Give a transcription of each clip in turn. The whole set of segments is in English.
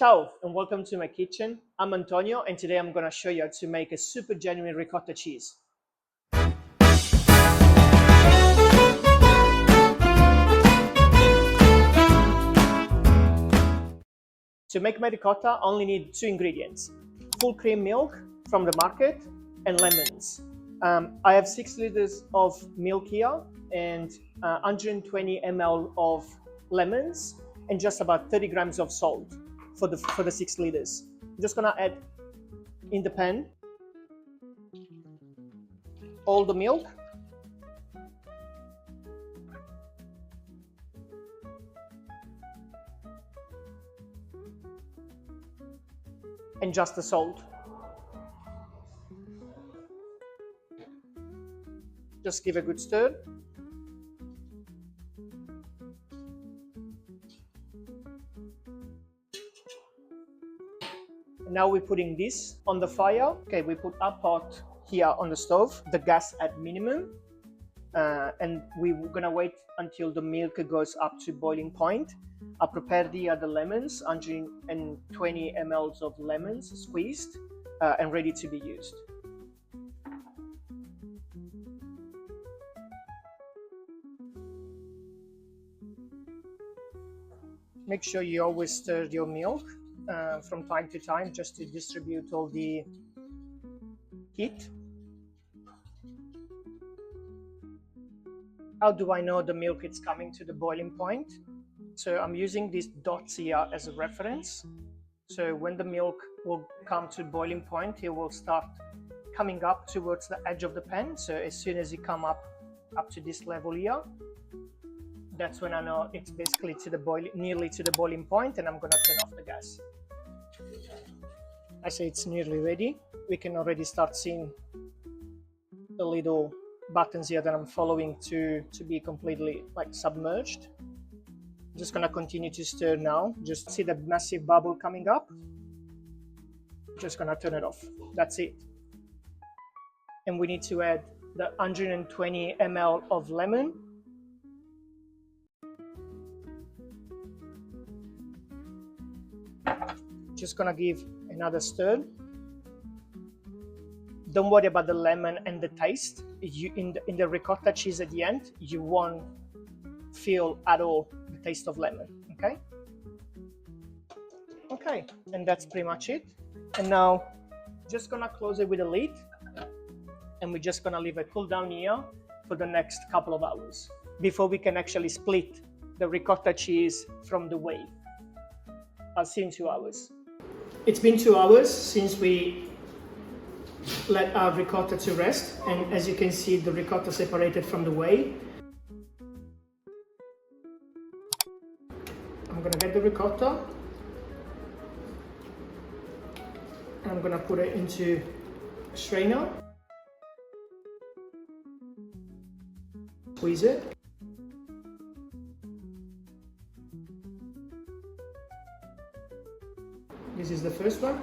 Ciao and welcome to my kitchen. I'm Antonio and today I'm going to show you how to make a super genuine ricotta cheese. To make my ricotta, I only need two ingredients: full cream milk from the market and lemons. I have 6 liters of milk here and 120 ml of lemons and just about 30 grams of salt for the 6 liters. I'm just gonna add in the pan all the milk, and just the salt. Just give a good stir. Now we're putting this on the fire. Okay, we put our pot here on the stove, the gas at minimum, and we're gonna wait until the milk goes up to boiling point. I prepared the lemons, 120 ml of lemons squeezed and ready to be used. Make sure you always stir your milk from time to time just to distribute all the heat. How do I know the milk is coming to the boiling point? So I'm using these dots here as a reference. So when the milk will come to boiling point, it will start coming up towards the edge of the pan. So as soon as it come up to this level here, that's when I know it's basically nearly to the boiling point, and I'm gonna turn off the gas. I say it's nearly ready. We can already start seeing the little buttons here that I'm following to be completely like submerged. I'm just gonna continue to stir now. Just see the massive bubble coming up. Just gonna turn it off. That's it. And we need to add the 120 ml of lemon. Just gonna give another stir. Don't worry about the lemon and the taste. In the ricotta cheese at the end, you won't feel at all the taste of lemon. Okay, and that's pretty much it. And now just gonna close it with a lid, and we're just gonna leave it cool down here for the next couple of hours before we can actually split the ricotta cheese from the whey. I'll see you in 2 hours. It's been 2 hours since we let our ricotta to rest, and as you can see, the ricotta separated from the whey. I'm gonna get the ricotta and I'm gonna put it into a strainer, squeeze it. This is the first one.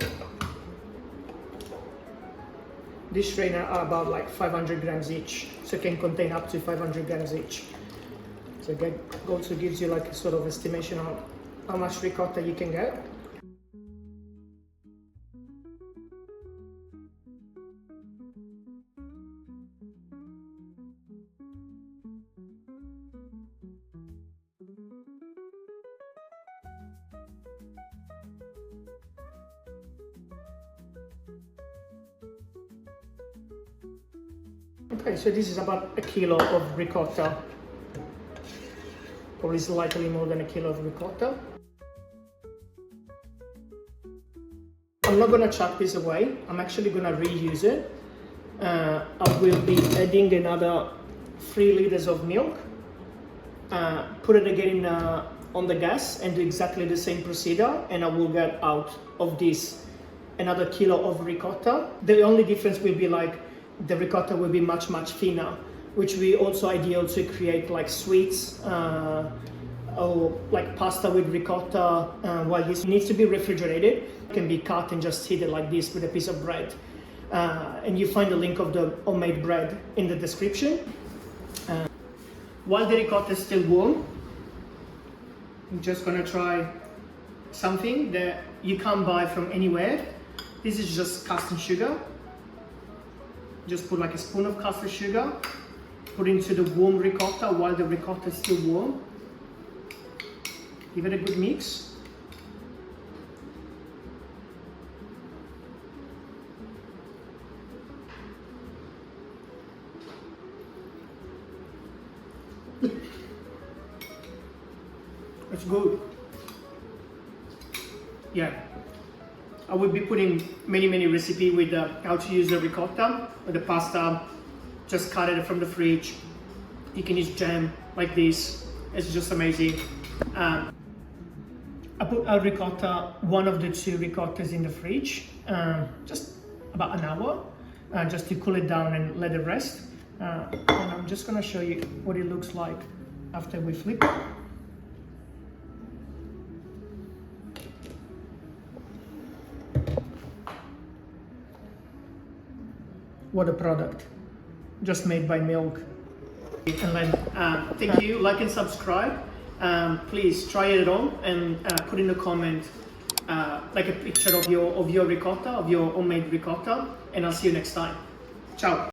This strainer are about like 500 grams each, so it can contain up to 500 grams each. So it also gives you like a sort of estimation on how much ricotta you can get. Okay, so this is about a kilo of ricotta. Probably slightly more than a kilo of ricotta. I'm not gonna chuck this away. I'm actually gonna reuse it. I will be adding another 3 liters of milk. Put it again on the gas and do exactly the same procedure, and I will get out of this another kilo of ricotta. The only difference will be like the ricotta will be much thinner, which will be also ideal to create like sweets or like pasta with ricotta. While this needs to be refrigerated, it can be cut and just heated like this with a piece of bread. And you find the link of the homemade bread in the description. While the ricotta is still warm, I'm just gonna try something that you can't buy from anywhere. This is just custard sugar. Just put like a spoon of custard sugar, put into the warm ricotta while the ricotta is still warm. Give it a good mix. It's good. Yeah, I will be putting many recipe with how to use the ricotta or the pasta. Just cut it from the fridge. You can use jam like this. It's just amazing. I put a ricotta, one of the 2 ricottas in the fridge, just about an hour, just to cool it down and let it rest. And I'm just gonna show you what it looks like after we flip it. What a product, just made by milk. And then thank you, like and subscribe. Please try it on and put in a comment like a picture of your ricotta, of your homemade ricotta, and I'll see you next time. Ciao.